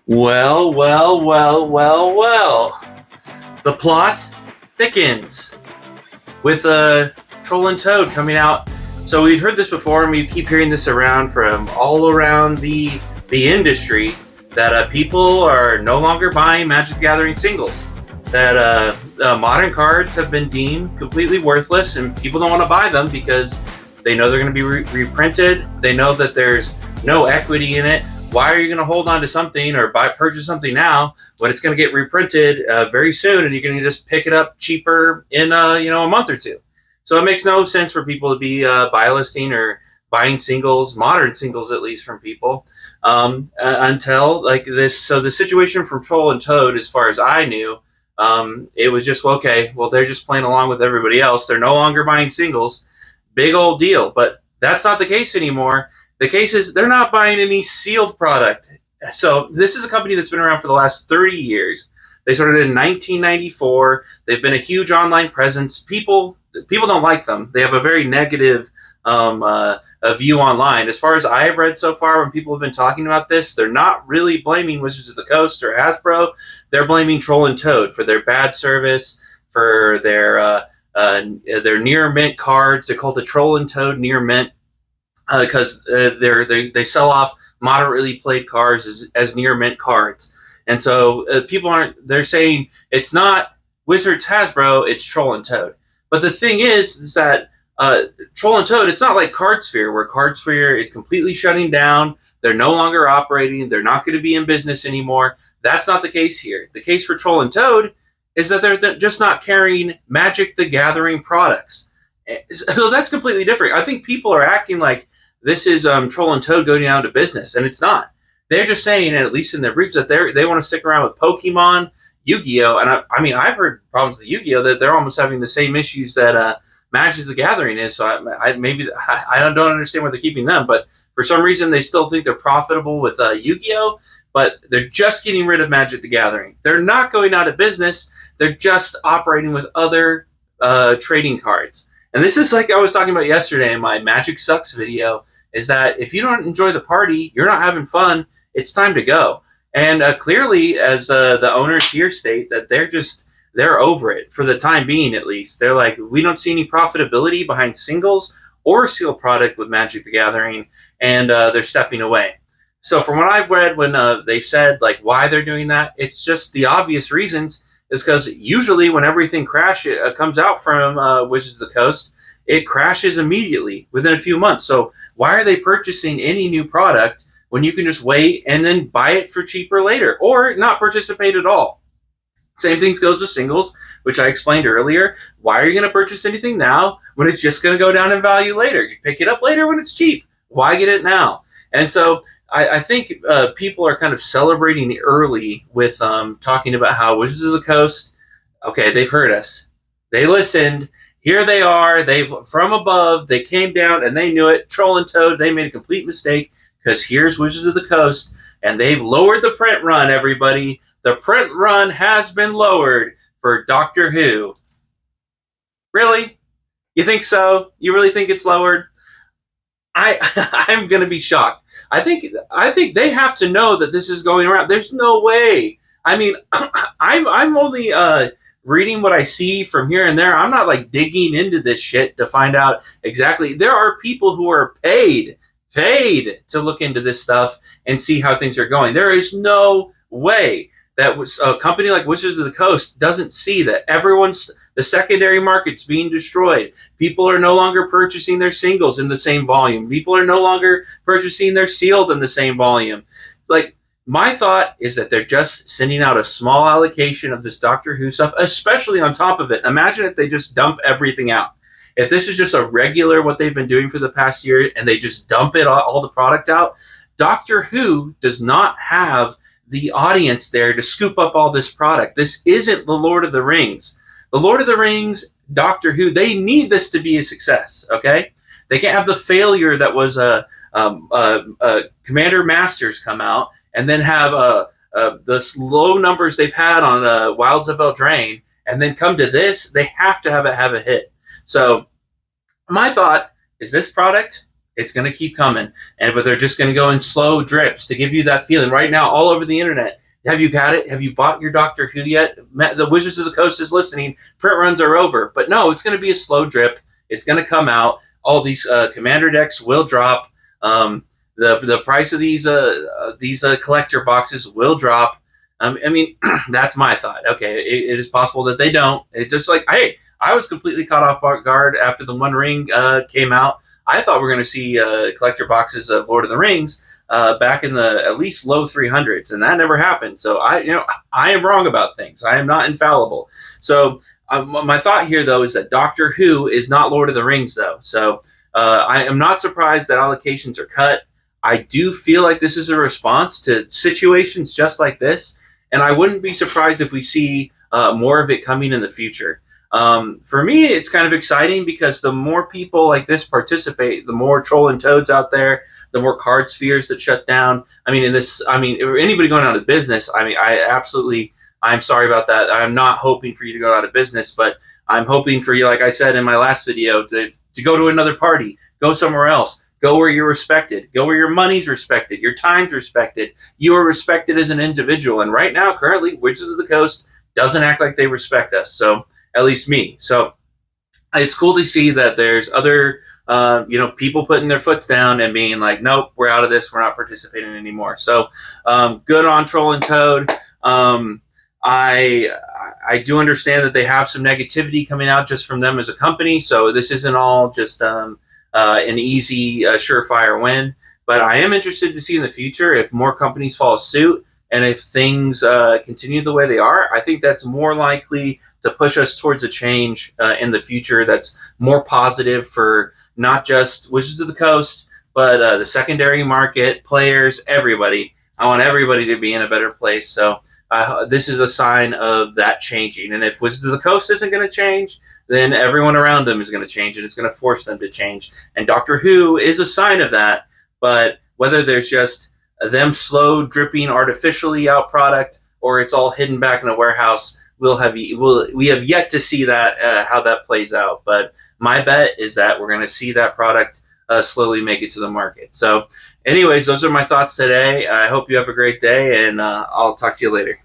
Well. The plot thickens with Troll and Toad coming out. So we've heard this before, and we keep hearing this around from all around the industry that people are no longer buying Magic the Gathering singles. That modern cards have been deemed completely worthless, and people don't want to buy them because they know they're going to be reprinted. They know that there's no equity in it. Why are you going to hold on to something or purchase something now when it's going to get reprinted very soon, and you're going to just pick it up cheaper in a month or two? So it makes no sense for people to be buy listing or buying singles, modern singles at least, from people until like this. So the situation from Troll and Toad, as far as I knew, it was just okay. Well, they're just playing along with everybody else. They're no longer buying singles. Big old deal, but that's not the case anymore. The case is they're not buying any sealed product. So this is a company that's been around for the last 30 years. They started in 1994. They've been a huge online presence. People don't like them. They have a very negative a view online. As far as I've read so far, when people have been talking about this, they're not really blaming Wizards of the Coast or Hasbro. They're blaming Troll and Toad for their bad service, for their near mint cards. They're called the Troll and Toad near mint because they sell off moderately played cards as near mint cards, and so they're saying it's not Wizards Hasbro, it's Troll and Toad. But the thing is that Troll and Toad, it's not like Cardsphere, where Cardsphere is completely shutting down. They're no longer operating. They're not going to be in business anymore. That's not the case here. The case for Troll and Toad is that they're just not carrying Magic the Gathering products. So that's completely different. I think people are acting like this is Troll and Toad going out of business, and it's not. They're just saying, at least in their briefs, that they want to stick around with Pokemon, Yu-Gi-Oh! And I've heard problems with Yu-Gi-Oh! That they're almost having the same issues that Magic the Gathering is. So I don't understand why they're keeping them, but for some reason they still think they're profitable with Yu-Gi-Oh! But they're just getting rid of Magic the Gathering. They're not going out of business. They're just operating with other trading cards. And this is like I was talking about yesterday in my Magic Sucks video, is that if you don't enjoy the party, you're not having fun, it's time to go. And clearly, as the owners here state, that they're over it for the time being, at least. They're like, we don't see any profitability behind singles or sealed product with Magic the Gathering, and they're stepping away. So from what I've read, when they've said like why they're doing that, it's just the obvious reasons. Is because usually when everything comes out from Wizards of the Coast, it crashes immediately within a few months. So why are they purchasing any new product when you can just wait and then buy it for cheaper later, or not participate at all? Same thing goes with singles, which I explained earlier. Why are you going to purchase anything now when it's just going to go down in value later? You pick it up later when it's cheap. Why get it now? And so I think people are kind of celebrating early with talking about how Wizards of the Coast, okay, they've heard us. They listened. Here they are. From above, they came down and they knew it. Troll and Toad, they made a complete mistake because here's Wizards of the Coast, and they've lowered the print run, everybody. The print run has been lowered for Doctor Who. Really? You think so? You really think it's lowered? I'm going to be shocked. I think they have to know that this is going around. There's no way. I mean, I'm only reading what I see from here and there. I'm not like digging into this shit to find out exactly. There are people who are paid to look into this stuff and see how things are going. There is no way that a company like Wizards of the Coast doesn't see that the secondary market's being destroyed. People are no longer purchasing their singles in the same volume. People are no longer purchasing their sealed in the same volume. Like, my thought is that they're just sending out a small allocation of this Doctor Who stuff, especially on top of it. Imagine if they just dump everything out. If this is just a regular, what they've been doing for the past year, and they just dump it all the product out, Doctor Who does not have the audience there to scoop up all this product. This isn't the Lord of the Rings. The Lord of the Rings, Doctor Who, they need this to be a success, okay? They can't have the failure that was Commander Masters come out and then have the low numbers they've had on Wilds of Eldraine and then come to this. They have to have a hit. So my thought is this product It's going to keep coming, but they're just going to go in slow drips to give you that feeling. Right now, all over the internet, have you got it? Have you bought your Doctor Who yet? The Wizards of the Coast is listening. Print runs are over, but no, it's going to be a slow drip. It's going to come out. All these commander decks will drop. The price of these collector boxes will drop. I mean, that's my thought. Okay, it is possible that they don't. It's just like, hey, I was completely caught off guard after the One Ring came out. I thought we were going to see collector boxes of Lord of the Rings back in the at least low 300s, and that never happened. So I am wrong about things. I am not infallible. So my thought here, though, is that Doctor Who is not Lord of the Rings, though. So I am not surprised that allocations are cut. I do feel like this is a response to situations just like this, and I wouldn't be surprised if we see more of it coming in the future. For me, it's kind of exciting because the more people like this participate, the more Troll and Toads out there, the more card spheres that shut down. Anybody going out of business, I'm sorry about that. I'm not hoping for you to go out of business, but I'm hoping for you, like I said in my last video, to go to another party, go somewhere else. Go where you're respected. Go where your money's respected. Your time's respected. You are respected as an individual. And right now, currently, Wizards of the Coast doesn't act like they respect us. So, at least me. So, it's cool to see that there's other, people putting their foot down and being like, nope, we're out of this. We're not participating anymore. So, good on Troll and Toad. I do understand that they have some negativity coming out just from them as a company. So, this isn't all just an easy, surefire win. But I am interested to see in the future if more companies follow suit and if things continue the way they are. I think that's more likely to push us towards a change in the future that's more positive for not just Wizards of the Coast, but the secondary market, players, everybody. I want everybody to be in a better place. So this is a sign of that changing. And if Wizards of the Coast isn't going to change, then everyone around them is going to change, and it's going to force them to change. And Doctor Who is a sign of that. But whether there's just them slow dripping artificially out product, or it's all hidden back in a warehouse, we have yet to see that how that plays out. But my bet is that we're going to see that product slowly make it to the market. So, anyways, those are my thoughts today. I hope you have a great day, and I'll talk to you later.